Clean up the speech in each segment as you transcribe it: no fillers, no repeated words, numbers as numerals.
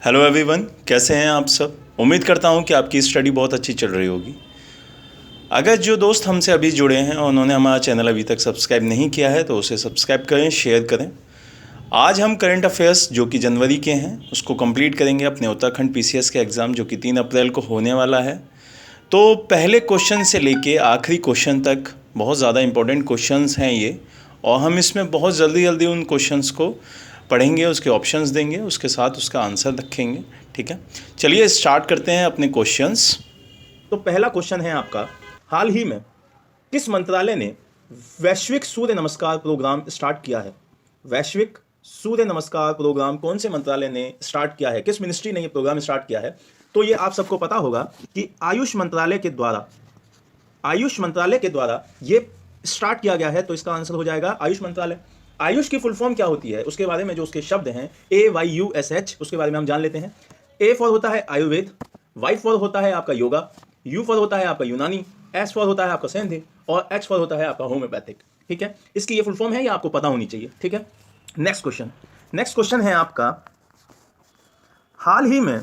Hello everyone, कैसे हैं आप सब। उम्मीद करता हूं कि आपकी स्टडी बहुत अच्छी चल रही होगी। अगर जो दोस्त हमसे अभी जुड़े हैं और उन्होंने हमारा चैनल अभी तक सब्सक्राइब नहीं किया है तो उसे सब्सक्राइब करें, शेयर करें। आज हम करंट अफेयर्स जो कि जनवरी के हैं उसको कंप्लीट करेंगे अपने उत्तराखंड पीसीएस के एग्ज़ाम जो कि 3 अप्रैल को होने वाला है। तो पहले क्वेश्चन से लेके आखिरी क्वेश्चन तक बहुत ज़्यादा इंपॉर्टेंट क्वेश्चंस हैं ये, और हम इसमें बहुत जल्दी जल्दी उन क्वेश्चंस को पढ़ेंगे, उसके ऑप्शंस देंगे, उसके साथ उसका आंसर रखेंगे। ठीक है, चलिए स्टार्ट करते हैं अपने क्वेश्चंस। तो पहला क्वेश्चन है आपका, हाल ही में किस मंत्रालय ने वैश्विक सूर्य नमस्कार प्रोग्राम स्टार्ट किया है। वैश्विक सूर्य नमस्कार प्रोग्राम कौन से मंत्रालय ने स्टार्ट किया है, किस मिनिस्ट्री ने ये प्रोग्राम स्टार्ट किया है। तो ये आप सबको पता होगा कि आयुष मंत्रालय के द्वारा ये स्टार्ट किया गया है। तो इसका आंसर हो जाएगा आयुष मंत्रालय। आयुष की फुल फॉर्म क्या होती है, उसके बारे में जो उसके शब्द हैं AYUSH, उसके बारे में हम जान लेते हैं। A फॉर होता है आयुर्वेद, Y फॉर होता है आपका योगा, U फॉर होता है आपका यूनानी, S फॉर होता है आपका सैन्य, और H फॉर होता है आपका होम्योपैथिक। ठीक है, इसकी ये फुल फॉर्म है, ये आपको पता होनी चाहिए। ठीक है, नेक्स्ट क्वेश्चन है आपका, हाल ही में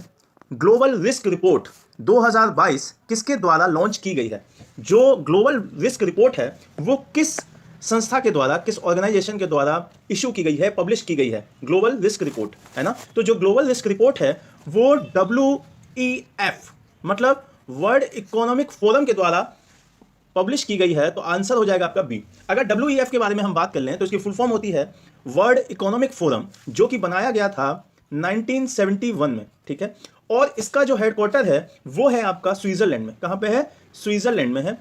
ग्लोबल रिस्क रिपोर्ट 2022 किसके द्वारा लॉन्च की गई है। जो ग्लोबल रिस्क रिपोर्ट है वो किस संस्था के द्वारा, किस ऑर्गेनाइजेशन के द्वारा इशू की गई है, पब्लिश की गई है। ग्लोबल रिस्क रिपोर्ट है ना, तो जो ग्लोबल रिस्क रिपोर्ट है वो WEF मतलब वर्ल्ड इकोनॉमिक फोरम के द्वारा पब्लिश की गई है। तो आंसर हो जाएगा आपका बी। अगर WEF के बारे में हम बात कर लें तो इसकी फुल फॉर्म होती है वर्ल्ड इकोनॉमिक फोरम, जो कि बनाया गया था 1971 में। ठीक है, और इसका जो हेडक्वार्टर है वो है आपका स्विट्जरलैंड में। कहां पे है, स्विट्जरलैंड में है,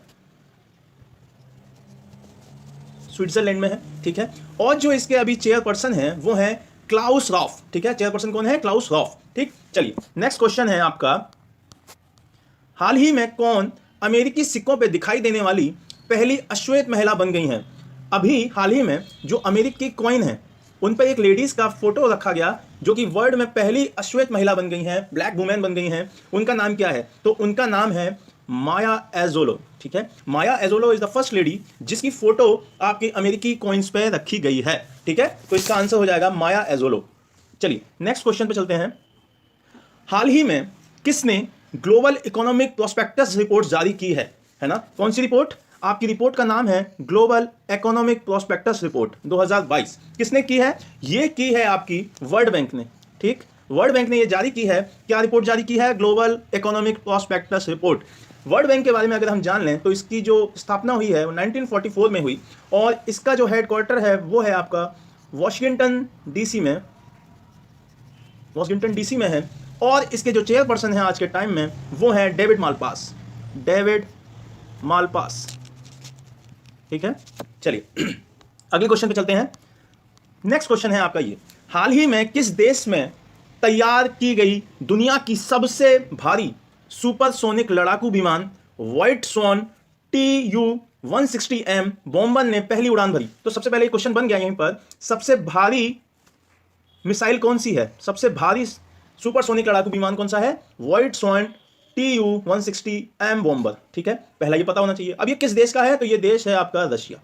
स्विट्जरलैंड में है। ठीक है, और जो इसके अभी चेयरपर्सन है वो है क्लाउस रॉफ। ठीक है, चेयरपर्सन कौन है, क्लाउस रॉफ। ठीक, चलिए नेक्स्ट क्वेश्चन है आपका, हाल ही में कौन अमेरिकी सिक्कों पे दिखाई देने वाली पहली अश्वेत महिला बन गई हैं। अभी हाल ही में जो अमेरिकी कॉइन है उन पर एक लेडीज का फोटो रखा गया जो कि वर्ल्ड में पहली अश्वेत महिला बन गई हैं, ब्लैक वुमेन बन गई हैं। उनका नाम क्या है, तो उनका नाम है माया एंजेलो। ठीक है, Maya Angelou is the first lady जिसकी फोटो आपकी अमेरिकी कॉइन्स पे रखी गई है। ठीक है, तो इसका आंसर हो जाएगा माया एंजेलो। चलिए नेक्स्ट क्वेश्चन पे चलते हैं, हाल ही में किसने ग्लोबल इकोनॉमिक प्रोस्पेक्टस रिपोर्ट जारी की है ना, कौन सी रिपोर्ट, आपकी रिपोर्ट का नाम है ग्लोबल इकोनॉमिक प्रोस्पेक्टस रिपोर्ट 2022। किसने की है, ये की है आपकी वर्ल्ड बैंक ने। ठीक, वर्ल्ड बैंक ने ये जारी की है, क्या रिपोर्ट जारी की है, global economic prospectus report. World bank के बारे में अगर हम जान लें तो इसकी जो स्थापना हुई है वो 1944 में हुई, और इसका जो हेडक्वार्टर है वो है आपका वॉशिंगटन डीसी में है। और इसके जो चेयरपर्सन है आज के टाइम में वो है डेविड मालपास। ठीक है, चलिए अगले क्वेश्चन पे चलते हैं। नेक्स्ट क्वेश्चन है आपका ये, हाल ही में किस देश में तैयार की गई दुनिया की सबसे भारी सुपरसोनिक लड़ाकू विमान व्हाइट स्वॉन TU-160M बॉम्बर ने पहली उड़ान भरी। तो सबसे पहले क्वेश्चन बन गया यहीं पर, सबसे भारी मिसाइल कौन सी है, सबसे भारी सुपरसोनिक लड़ाकू विमान कौन सा है, व्हाइट स्वॉन TU-160M बॉम्बर। ठीक है, पहला ये पता होना चाहिए। अब ये किस देश का है, तो ये देश है आपका रशिया।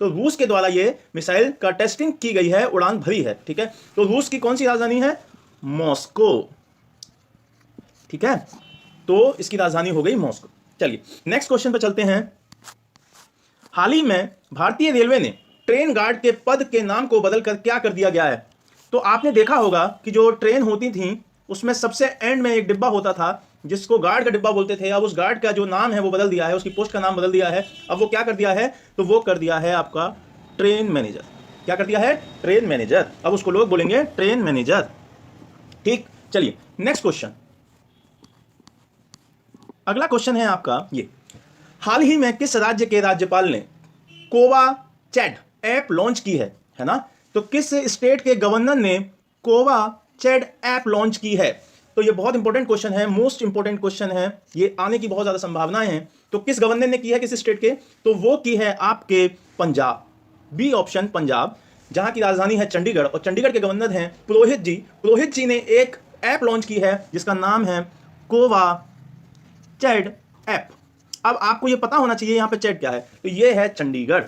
तो रूस के द्वारा ये मिसाइल का टेस्टिंग की गई है, उड़ान भरी है। ठीक है, तो रूस की कौन सी राजधानी है, मॉस्को। ठीक है, तो इसकी राजधानी हो गई मॉस्को। चलिए नेक्स्ट क्वेश्चन पर चलते हैं, हाल ही में भारतीय रेलवे ने ट्रेन गार्ड के पद के नाम को बदलकर क्या कर दिया गया है। तो आपने देखा होगा कि जो ट्रेन होती थी उसमें सबसे एंड में एक डिब्बा होता था जिसको गार्ड का डिब्बा बोलते थे। अब उस गार्ड का जो नाम है वो बदल दिया है, उसकी पोस्ट का नाम बदल दिया है। अब वो क्या कर दिया है, तो वो कर दिया है आपका ट्रेन मैनेजर। क्या कर दिया है, ट्रेन मैनेजर। अब उसको लोग बोलेंगे ट्रेन मैनेजर। ठीक, चलिए नेक्स्ट क्वेश्चन, अगला क्वेश्चन है आपका ये, हाल ही में किस राज्य के राज्यपाल ने कोवा चैट ऐप लॉन्च की है ना, तो किस स्टेट के गवर्नर ने कोवा चैट ऐप लॉन्च की है। तो ये बहुत इंपॉर्टेंट क्वेश्चन है, मोस्ट इंपॉर्टेंट क्वेश्चन है, ये आने की बहुत ज्यादा संभावनाएं हैं। तो किस गवर्नर ने की है, किस स्टेट के, तो वो की है आपके पंजाब, बी ऑप्शन पंजाब, जहां की राजधानी है चंडीगढ़, और चंडीगढ़ के गवर्नर हैं पुरोहित जी। पुरोहित जी ने एक ऐप लॉन्च की है जिसका नाम है कोवा चैट ऐप। अब आपको ये पता होना चाहिए यहां पे चैट क्या है, तो ये है चंडीगढ़।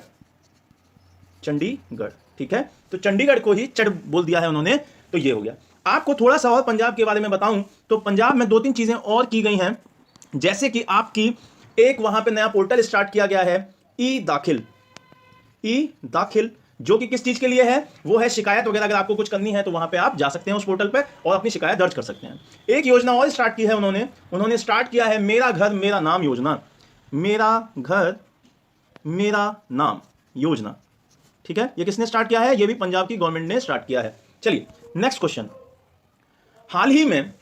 ठीक है, तो चंडीगढ़ को ही चैट बोल दिया है उन्होंने, तो ये हो गया। आपको थोड़ा सा और पंजाब के बारे में बताऊं तो पंजाब में 2-3 चीजें और की गई हैं, जैसे कि आपकी एक वहां पे नया पोर्टल स्टार्ट किया गया है, ई दाखिल। ई दाखिल जो कि किस चीज के लिए है, वो है शिकायत वगैरह अगर आपको कुछ करनी है तो वहां पे आप जा सकते हैं उस पोर्टल पे और अपनी शिकायत दर्ज कर सकते हैं। एक योजना और स्टार्ट की है उन्होंने स्टार्ट किया है मेरा घर मेरा नाम योजना। मेरा घर मेरा नाम योजना, ठीक है। ये किसने स्टार्ट किया है? ये भी पंजाब की गवर्नमेंट ने स्टार्ट किया है। चलिए नेक्स्ट क्वेश्चन। हाल ही में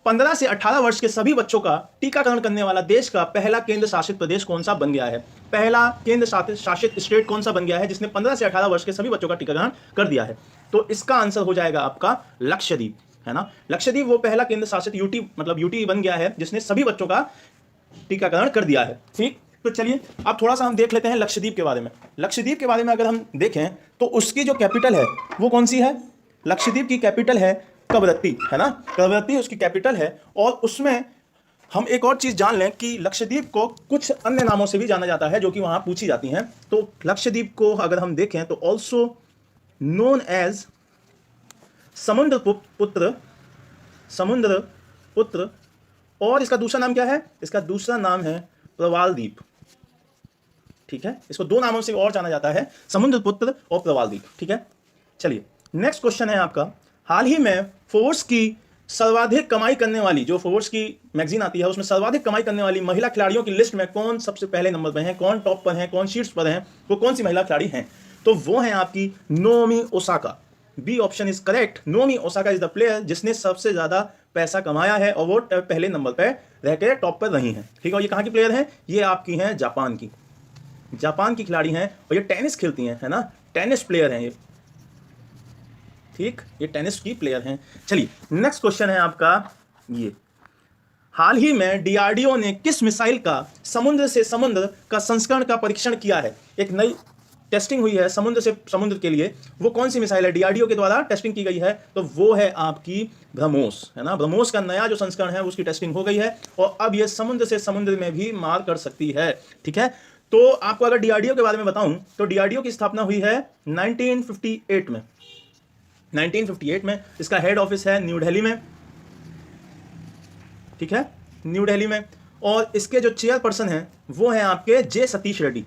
15 से 18 वर्ष के सभी बच्चों का टीकाकरण करने वाला देश का पहला केंद्र शासित प्रदेश कौन सा बन गया है? पहला केंद्र शासित स्टेट कौन सा बन गया है जिसने 15 से 18 वर्ष के सभी बच्चों का टीकाकरण कर दिया है? तो इसका आंसर हो जाएगा आपका लक्षद्वीप, है ना। लक्षद्वीप वो पहला केंद्र शासित यूटी बन गया है जिसने सभी बच्चों का टीकाकरण कर दिया है, ठीक। तो चलिए अब थोड़ा सा हम देख लेते हैं लक्षद्वीप के बारे में। लक्षद्वीप के बारे में अगर हम देखें तो उसकी जो कैपिटल है वो कौन सी है? लक्षद्वीप की कैपिटल है कवरत्ती, है ना। कवरत्ती उसकी कैपिटल है। और उसमें हम एक और चीज जान लें कि लक्षद्वीप को कुछ अन्य नामों से भी जाना जाता है जो कि वहां पूछी जाती हैं। तो लक्षद्वीप को अगर हम देखें तो ऑल्सो नोन एज समुद्र पुत्र, और इसका दूसरा नाम क्या है? इसका दूसरा नाम है प्रवाल द्वीप, ठीक है। इसको 2 नामों से और जाना जाता है, समुद्र पुत्र और प्रवाल द्वीप, ठीक है। चलिए नेक्स्ट क्वेश्चन है आपका। हाल ही में फोर्ब्स की सर्वाधिक कमाई करने वाली, जो फोर्ब्स की मैगजीन आती है उसमें सर्वाधिक कमाई करने वाली महिला खिलाड़ियों की लिस्ट में कौन सबसे पहले नंबर पर है, कौन टॉप पर है, कौन शीर्ष पर है, वो कौन सी महिला खिलाड़ी हैं? तो वो है आपकी Naomi Osaka. B option is correct. Naomi Osaka is the player जिसने सबसे ज्यादा पैसा कमाया है और वो पहले नंबर पर रह के टॉप पर रही हैं, ठीक है। और ये कहाँ की प्लेयर हैं? ये आपकी हैं जापान की खिलाड़ी हैं और ये टेनिस खेलती हैं, है ना। टेनिस प्लेयर हैं ये, ठीक, ये टेनिस की प्लेयर हैं। चलिए नेक्स्ट क्वेश्चन है आपका ये। हाल ही में डीआरडीओ ने किस मिसाइल का समुद्र से समुद्र का संस्करण का परीक्षण किया है? एक नई टेस्टिंग हुई है समुद्र से समुद्र के लिए, वो कौन सी मिसाइल है? डीआरडीओ के द्वारा टेस्टिंग की गई है, तो वो है आपकी ब्रह्मोस, है ना। ब्रह्मोस का नया जो संस्करण है उसकी टेस्टिंग हो गई है और अब ये समुद्र से समुद्र में भी मार कर सकती है, ठीक है। तो आपको अगर डीआरडीओ के बारे में बताऊं तो डीआरडीओ की स्थापना हुई है 1958 में। 1958 में इसका हेड ऑफिस है न्यू दिल्ली में, ठीक है, न्यू दिल्ली में। और इसके जो चेयरपर्सन हैं वो हैं आपके जे सतीश रेड्डी,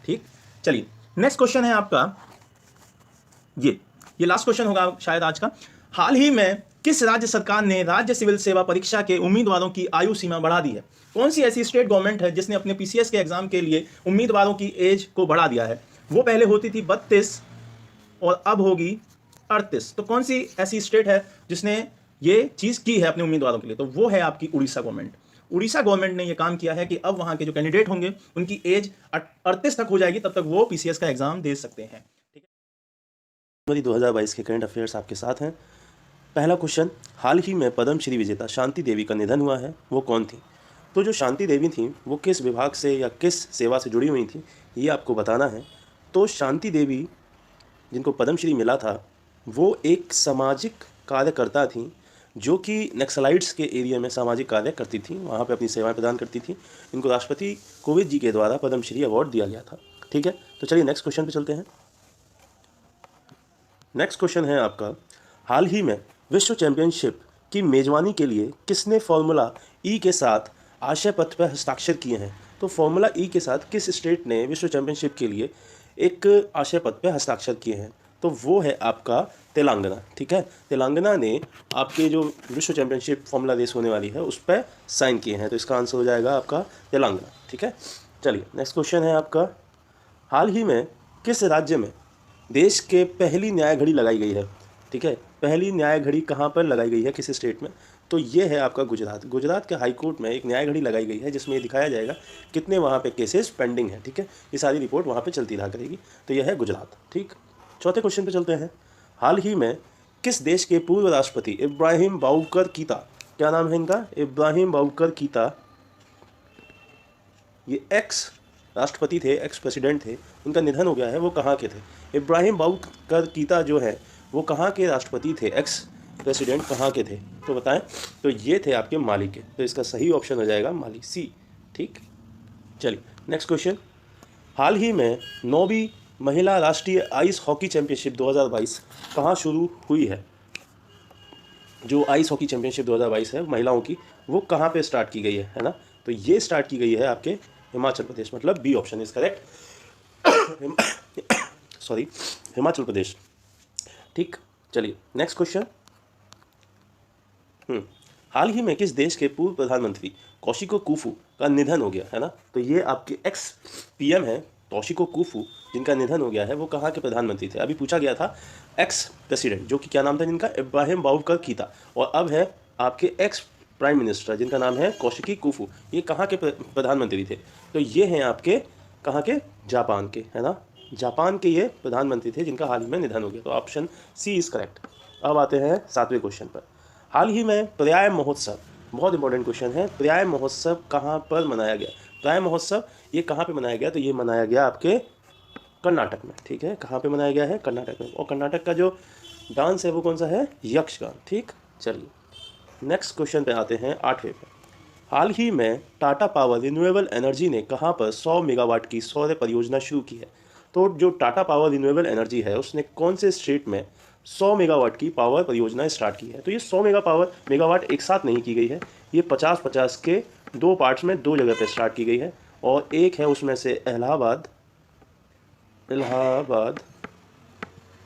ठीक। चलिए नेक्स्ट क्वेश्चन है आपका ये लास्ट क्वेश्चन होगा शायद आज का। हाल ही में किस राज्य सरकार ने राज्य सिविल सेवा परीक्षा के उम्मीदवारों की आयु सीमा बढ़ा दी है? कौन सी ऐसी स्टेट गवर्नमेंट है जिसने अपने पीसीएस के एग्जाम के लिए उम्मीदवारों की एज को बढ़ा दिया है? वो पहले होती थी 32 और अब होगी 38। तो कौन सी ऐसी स्टेट है जिसने ये चीज की है अपने उम्मीदवारों के लिए? तो वो है आपकी उड़ीसा गवर्नमेंट। उड़ीसा गवर्नमेंट ने ये काम किया है कि अब वहां के जो कैंडिडेट होंगे उनकी एज 38 तक हो जाएगी, तब तक वो पीसीएस का एग्जाम दे सकते हैं, ठीक है। 2022 के करंट अफेयर्स आपके साथ हैं। पहला क्वेश्चन, हाल ही में पद्मश्री विजेता शांति देवी का निधन हुआ है, वो कौन थी? तो जो शांति देवी थी वो किस विभाग से या किस सेवा से जुड़ी हुई थी ये आपको बताना है। तो शांति देवी जिनको पद्मश्री मिला था वो एक सामाजिक कार्यकर्ता थी जो कि नक्सलाइट्स के एरिया में सामाजिक कार्य करती थी, वहाँ पे अपनी सेवाएं प्रदान करती थी। इनको राष्ट्रपति कोविंद जी के द्वारा पद्मश्री अवार्ड दिया गया था, ठीक है। तो चलिए नेक्स्ट क्वेश्चन पे चलते हैं। नेक्स्ट क्वेश्चन है आपका, हाल ही में विश्व चैंपियनशिप की मेजबानी के लिए किसने फॉर्मूला ई के साथ आशय पत्र पर हस्ताक्षर किए हैं? तो फॉर्मूला ई के साथ किस स्टेट ने विश्व चैंपियनशिप के लिए एक आशय पत्र पर हस्ताक्षर किए हैं? तो वो है आपका तेलंगाना, ठीक है। तेलंगाना ने आपके जो विश्व चैंपियनशिप फॉर्मूला रेस होने वाली है उस पर साइन किए हैं, तो इसका आंसर हो जाएगा आपका तेलंगाना, ठीक है। चलिए नेक्स्ट क्वेश्चन है आपका, हाल ही में किस राज्य में देश के पहली न्याय घड़ी लगाई गई है? ठीक है, पहली न्याय घड़ी कहाँ पर लगाई गई है, किस स्टेट में? तो ये है आपका गुजरात। गुजरात के हाई कोर्ट में एक न्याय घड़ी लगाई गई है जिसमें ये दिखाया जाएगा कितने वहाँ पे केसेस पेंडिंग हैं, ठीक है। ये सारी रिपोर्ट वहाँ पे चलती रहा करेगी, तो यह है गुजरात, ठीक। चौथे क्वेश्चन पे चलते हैं। हाल ही में किस देश के पूर्व राष्ट्रपति इब्राहिम बाउकर कीता, क्या नाम है इनका? इब्राहिम बाउकर कीता, ये एक्स राष्ट्रपति थे, एक्स प्रेसिडेंट थे, उनका निधन हो गया है। वो कहाँ के थे? इब्राहिम बाउकर कीता जो है वो कहाँ के राष्ट्रपति थे, एक्स प्रेसिडेंट कहाँ के थे? तो बताएं। तो ये थे आपके माली के, तो इसका सही ऑप्शन हो जाएगा माली, सी, ठीक। चलिए नेक्स्ट क्वेश्चन, हाल ही में 9वीं महिला राष्ट्रीय आइस हॉकी चैंपियनशिप 2022 कहाँ शुरू हुई है? जो आइस हॉकी चैंपियनशिप 2022 है महिलाओं की, वो कहाँ पे स्टार्ट की गई है ना? तो ये स्टार्ट की गई है आपके हिमाचल प्रदेश, मतलब B option is correct. Sorry, Himachal Pradesh. ठीक, चलिए नेक्स्ट क्वेश्चन। हाल ही में किस देश के पूर्व प्रधानमंत्री तोशिको कुफू का निधन हो गया है ना? तो ये आपके एक्स पीएम है तोशिको कुफू, जिनका निधन हो गया है। वो कहाँ के प्रधानमंत्री थे? अभी पूछा गया था एक्स प्रेसिडेंट, जो कि क्या नाम था जिनका? इब्राहिम बाबूकर कीता। और अब है आपके एक्स प्राइम मिनिस्टर, जिनका नाम है तोशिको कुफू। ये कहाँ के प्रधानमंत्री थे? तो ये हैं आपके कहाँ के? जापान के, है ना? जापान के ये प्रधानमंत्री थे जिनका हाल ही में निधन हो गया। तो ऑप्शन सी इज करेक्ट। अब आते हैं 7वें क्वेश्चन पर। हाल ही में पर्याय महोत्सव, बहुत इंपॉर्टेंट क्वेश्चन है, पर्याय महोत्सव कहाँ पर मनाया गया? पर्याय महोत्सव ये कहाँ पे मनाया गया? तो ये मनाया गया आपके कर्नाटक में। ठीक है, कहाँ पे मनाया गया है? कर्नाटक में। और कर्नाटक का जो डांस है वो कौन सा है? यक्षगान। ठीक, चलिए नेक्स्ट क्वेश्चन पे आते हैं 8वें पे। हाल ही में टाटा पावर रिन्यूएबल एनर्जी ने कहाँ पर 100 मेगावाट की सौर परियोजना शुरू की है? तो जो टाटा पावर रिन्यूएबल एनर्जी है उसने कौन से स्टेट में 100 मेगावाट की पावर परियोजना स्टार्ट की है? तो ये 100 मेगावाट एक साथ नहीं की गई है, ये 50-50 के 2 पार्ट्स में 2 जगह पे स्टार्ट की गई है। और एक है उसमें से इलाहाबाद,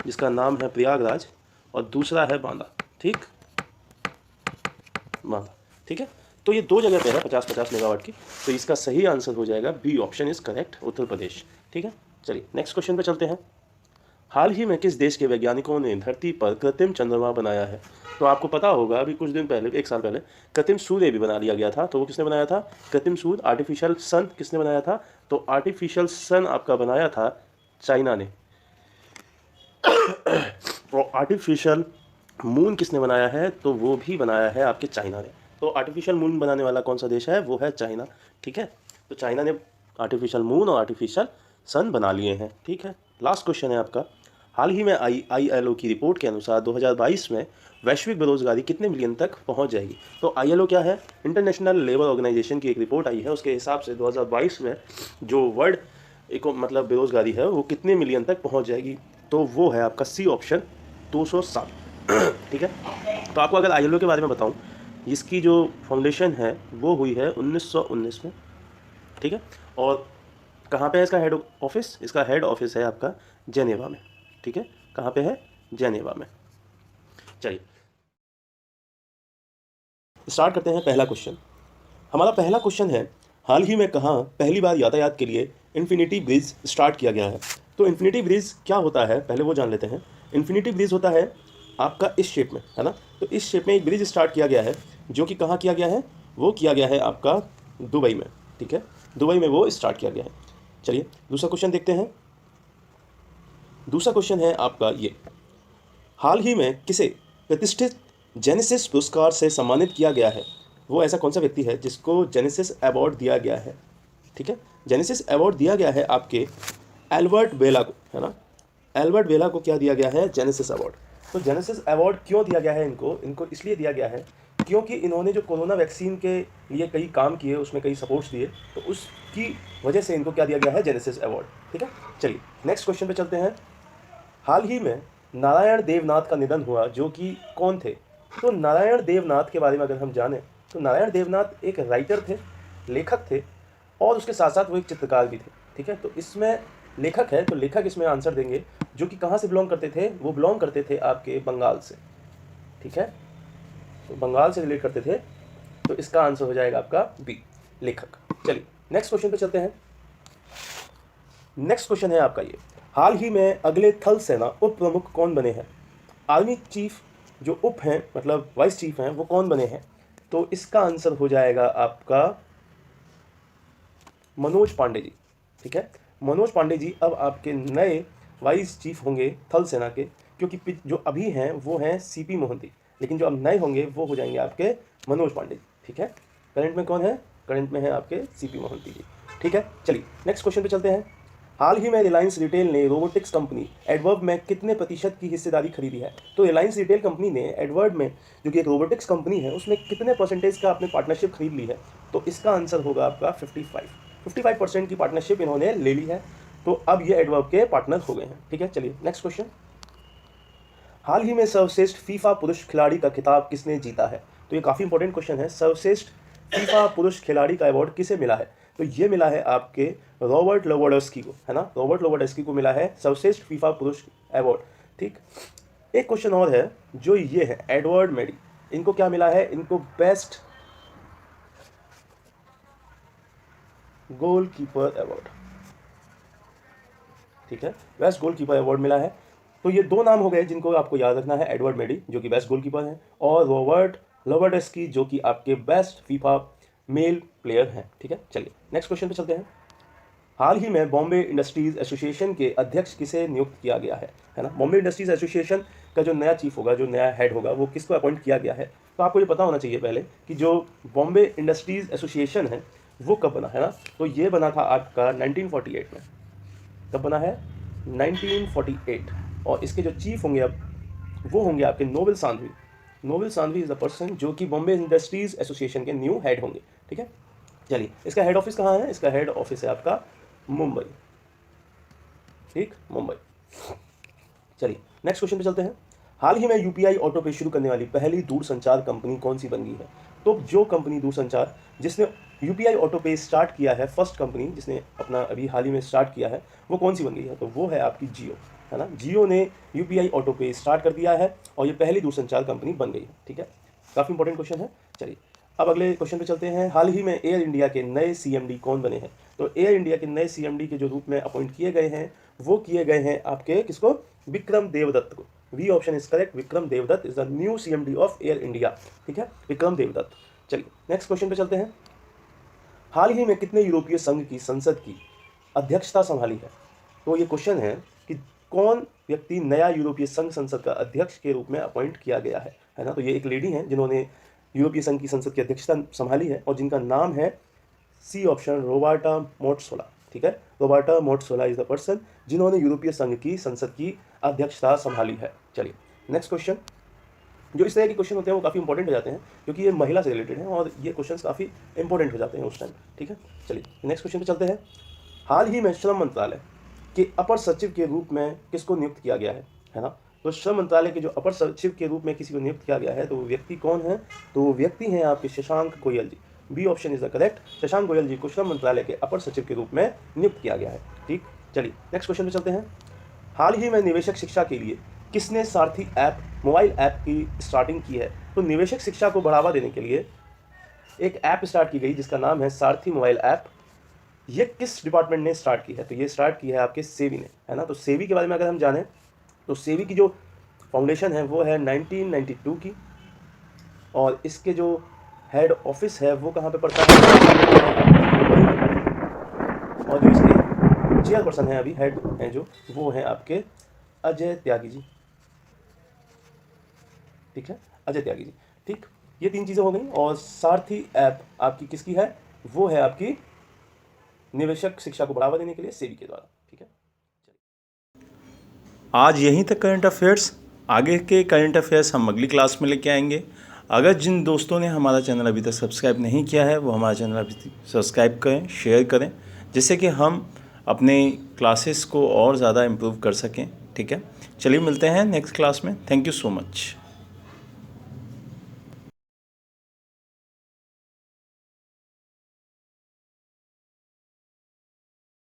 जिसका नाम है प्रयागराज, और दूसरा है बांदा। ठीक, बांदा। ठीक है, तो ये 2 जगह पे है 50-50 मेगावाट की। तो इसका सही आंसर हो जाएगा B option is correct, Uttar Pradesh. ठीक है, चलिए नेक्स्ट क्वेश्चन पे चलते हैं। हाल ही में किस देश के वैज्ञानिकों ने धरती पर कृत्रिम चंद्रमा बनाया है? तो आपको पता होगा अभी कुछ दिन पहले, 1 साल पहले, कृत्रिम सूर्य भी बना लिया गया था। तो वो किसने बनाया था? कृत्रिम सूर्य, आर्टिफिशियल सन किसने बनाया था? तो आर्टिफिशियल सन आपका बनाया था चाइना ने। और आर्टिफिशियल मून किसने बनाया है? तो वो भी बनाया है आपके चाइना ने। तो आर्टिफिशियल मून बनाने वाला कौन सा देश है? वो है चाइना। ठीक है, तो चाइना ने आर्टिफिशियल मून और आर्टिफिशियल सन बना लिए हैं। ठीक है, लास्ट क्वेश्चन है आपका। हाल ही में ILO की रिपोर्ट के अनुसार 2022 में वैश्विक बेरोजगारी कितने मिलियन तक पहुंच जाएगी? तो ILO क्या है? इंटरनेशनल लेबर ऑर्गेनाइजेशन की एक रिपोर्ट आई है, उसके हिसाब से 2022 में जो वर्ल्ड मतलब बेरोजगारी है वो कितने मिलियन तक पहुंच जाएगी? तो वो है आपका सी ऑप्शन, 207। ठीक है, तो आपको अगर ILO के बारे में बताऊं, इसकी जो फाउंडेशन है वो हुई है 1919 में। ठीक है, और कहाँ पे है इसका हेड ऑफिस? इसका हेड ऑफिस है आपका जेनेवा में। ठीक है, कहाँ पे है? जेनेवा में। चलिए स्टार्ट करते हैं पहला क्वेश्चन। हमारा पहला क्वेश्चन है, हाल ही में कहाँ पहली बार यातायात के लिए इन्फिनिटी ब्रिज स्टार्ट किया गया है? तो इन्फिनिटी ब्रिज क्या होता है पहले वो जान लेते हैं। इन्फिनिटी ब्रिज होता है आपका इस शेप में, है ना? तो इस शेप में एक ब्रिज स्टार्ट किया गया है, जो कि कहाँ किया गया है? वो किया गया है आपका दुबई में। ठीक है, दुबई में वो स्टार्ट किया गया है। चलिए दूसरा क्वेश्चन देखते हैं। दूसरा क्वेश्चन है आपका ये, हाल ही में किसे प्रतिष्ठित जेनेसिस पुरस्कार से सम्मानित किया गया है? वो ऐसा कौन सा व्यक्ति है जिसको जेनेसिस अवार्ड दिया गया है? ठीक है, जेनेसिस अवार्ड दिया गया है आपके एल्बर्ट बेला को, है ना? एल्बर्ट बेला को क्या दिया गया है? Genesis award. तो जेनेसिस अवार्ड क्यों दिया गया है इनको इसलिए दिया गया है क्योंकि इन्होंने जो कोरोना वैक्सीन के लिए कई काम किए, उसमें कई सपोर्ट्स दिए, तो उसकी वजह से इनको क्या दिया गया है? Genesis award. ठीक है, चलिए नेक्स्ट क्वेश्चन पे चलते हैं। हाल ही में नारायण देवनाथ का निधन हुआ, जो कि कौन थे? तो नारायण देवनाथ के बारे में अगर हम जानें तो नारायण देवनाथ एक राइटर थे, लेखक थे, और उसके साथ साथ वो एक चित्रकार भी थे। ठीक है, तो इसमें लेखक है, तो लेखक इसमें आंसर देंगे, जो कि कहाँ से बिलोंग करते थे? वो बिलोंग करते थे आपके बंगाल से। ठीक है, तो बंगाल से रिलेट करते थे, तो इसका आंसर हो जाएगा आपका बी, लेखक। चलिए नेक्स्ट क्वेश्चन पे चलते हैं। नेक्स्ट क्वेश्चन है आपका ये, हाल ही में अगले थल सेना उप प्रमुख कौन बने हैं? आर्मी चीफ जो उप हैं, मतलब वाइस चीफ हैं, वो कौन बने हैं? तो इसका आंसर हो जाएगा आपका मनोज पांडे जी। ठीक है, मनोज पांडे जी अब आपके नए वाइस चीफ होंगे थल सेना के, क्योंकि जो अभी हैं वो हैं सीपी मोहंती, लेकिन जो अब नए होंगे वो हो जाएंगे आपके मनोज पांडे जी। ठीक है, करंट में कौन है? करंट में है आपके सीपी मोहंती जी। ठीक है, चलिए नेक्स्ट क्वेश्चन पे चलते हैं। हाल ही में रिलायंस रिटेल ने रोबोटिक्स कंपनी एडवर्ब में कितने प्रतिशत की हिस्सेदारी खरीदी है? तो रिलायंस रिटेल कंपनी ने एडवर्ब में, जो कि एक रोबोटिक्स कंपनी है, उसमें कितने परसेंटेज का आपने पार्टनरशिप खरीद ली है? तो इसका आंसर होगा आपका 55% की पार्टनरशिप इन्होंने ले ली है। तो अब ये एडवर्ब के पार्टनर हो गए हैं। ठीक है, चलिए नेक्स्ट क्वेश्चन। हाल ही में सर्वश्रेष्ठ फीफा पुरुष खिलाड़ी का खिताब किसने जीता है? तो ये काफ़ी इंपॉर्टेंट क्वेश्चन है। सर्वश्रेष्ठ फीफा पुरुष खिलाड़ी का अवार्ड किसे मिला है? तो ये मिला है आपके रॉबर्ट लेवेंडोव्स्की को, है ना। रॉबर्ट लेवेंडोव्स्की को मिला है सर्वश्रेष्ठ फीफा पुरुष अवार्ड। ठीक, एक क्वेश्चन और है जो ये है एडवर्ड मेडी, इनको क्या मिला है? इनको बेस्ट गोलकीपर अवार्ड। ठीक है, बेस्ट गोलकीपर अवार्ड मिला है। तो ये दो नाम हो गए जिनको आपको याद रखना है, एडवर्ड मेडी जो कि बेस्ट गोलकीपर हैं और रॉबर्ट लेवेंडोव्स्की जो कि आपके बेस्ट फीफा मेल प्लेयर हैं। ठीक है, चलिए नेक्स्ट क्वेश्चन पे चलते हैं। हाल ही में बॉम्बे इंडस्ट्रीज एसोसिएशन के अध्यक्ष किसे नियुक्त किया गया है ना। बॉम्बे इंडस्ट्रीज एसोसिएशन का जो नया चीफ होगा, जो नया हेड होगा, वो किसको अपॉइंट किया गया है? तो आपको ये पता होना चाहिए पहले कि जो बॉम्बे इंडस्ट्रीज एसोसिएशन है वो कब बना है ना। तो ये बना था आपका 1948 में। कब बना है? 1948। और इसके जो चीफ होंगे अब वो होंगे आपके Nobel Sanghvi. Nobel Sanghvi is the person जो कि बॉम्बे इंडस्ट्रीज एसोसिएशन के न्यू हेड होंगे। ठीक है, चलिए इसका हेड ऑफिस कहाँ है? इसका हेड ऑफिस है आपका मुंबई। ठीक, मुंबई। चलिए नेक्स्ट क्वेश्चन पे चलते हैं। हाल ही में यूपीआई ऑटो पे शुरू करने वाली पहली दूरसंचार कंपनी कौन सी बन गई है? तो जो कंपनी दूरसंचार जिसने यूपीआई ऑटो पे स्टार्ट किया है, फर्स्ट कंपनी जिसने अपना अभी हाल ही में स्टार्ट किया है, वो कौन सी बन गई है? तो वो है आपकी जियो, है ना। जियो ने यूपीआई ऑटो पे स्टार्ट कर दिया है और ये पहली दूरसंचार कंपनी बन गई है। ठीक है, काफ़ी इंपॉर्टेंट क्वेश्चन है। चलिए अब अगले क्वेश्चन पे चलते हैं। हाल ही में एयर इंडिया के नए सीएमडी कौन बने हैं? तो एयर इंडिया के नए सीएमडी के जो रूप में अपॉइंट किए गए हैं वो किए गए हैं आपके किसको? विक्रम देवदत्त को। V option is correct, Vikram Devdutt is the new CMD of Air India. ठीक है, विक्रम देवदत्त। चलिए नेक्स्ट क्वेश्चन पे चलते हैं। हाल ही में कितने यूरोपीय संघ की संसद की अध्यक्षता संभाली है? तो ये क्वेश्चन है कि कौन व्यक्ति नया यूरोपीय संघ संसद का अध्यक्ष के रूप में अपॉइंट किया गया है ना। तो ये एक लेडी हैं जिन्होंने यूरोपीय संघ की संसद की अध्यक्षता संभाली है और जिनका नाम है सी ऑप्शन रोबर्टा मेत्सोला। ठीक है, रोबर्टा मेत्सोला इज द पर्सन जिन्होंने यूरोपीय संघ की संसद की अध्यक्षता संभाली है। चलिए नेक्स्ट क्वेश्चन। जो इस तरह के क्वेश्चन होते हैं वो काफ़ी इंपॉर्टेंट हो जाते हैं क्योंकि ये महिला से रिलेटेड हैं और ये क्वेश्चंस काफ़ी इंपॉर्टेंट हो जाते हैं उस टाइम। ठीक है, चलिए नेक्स्ट क्वेश्चन पे चलते हैं। हाल ही में श्रम मंत्रालय के अपर सचिव के रूप में किसको नियुक्त किया गया है ना। तो श्रम मंत्रालय के जो अपर सचिव के रूप में किसी को नियुक्त किया गया है तो वो व्यक्ति कौन है? तो वो व्यक्ति हैं आपके Shashank Goyal ji. B option is the correct, Shashank Goyal ji को श्रम मंत्रालय के अपर सचिव के रूप में नियुक्त किया गया है। ठीक, चलिए नेक्स्ट क्वेश्चन पे चलते हैं। हाल ही में निवेशक शिक्षा के लिए किसने सारथी ऐप मोबाइल ऐप की स्टार्टिंग की है? तो निवेशक शिक्षा को बढ़ावा देने के लिए एक ऐप स्टार्ट की गई जिसका नाम है सारथी मोबाइल ऐप। ये किस डिपार्टमेंट ने स्टार्ट की है? तो ये स्टार्ट की है आपके सेबी ने, है ना। तो सेबी के बारे में अगर हम जानें तो सेबी की जो फाउंडेशन है वो है 1992 की और इसके जो हेड ऑफिस है वो कहाँ पे पड़ता है? और जो इसके चेयरपर्सन है अभी हेड हैं जो वो हैं आपके अजय त्यागी जी। ठीक है, अजय त्यागी जी। ठीक, ये तीन चीज़ें हो गई और सारथी ऐप आपकी किसकी है? वो है आपकी निवेशक शिक्षा को बढ़ावा देने के लिए सेबी के द्वारा। ठीक है, आज यहीं तक करंट अफेयर्स। आगे के करंट अफेयर्स हम अगली क्लास में लेके आएंगे। अगर जिन दोस्तों ने हमारा चैनल अभी तक सब्सक्राइब नहीं किया है वो हमारा चैनल अभी सब्सक्राइब करें, शेयर करें, जिससे कि हम अपने क्लासेस को और ज़्यादा इम्प्रूव कर सकें। ठीक है, चलिए मिलते हैं नेक्स्ट क्लास में। Thank you so much.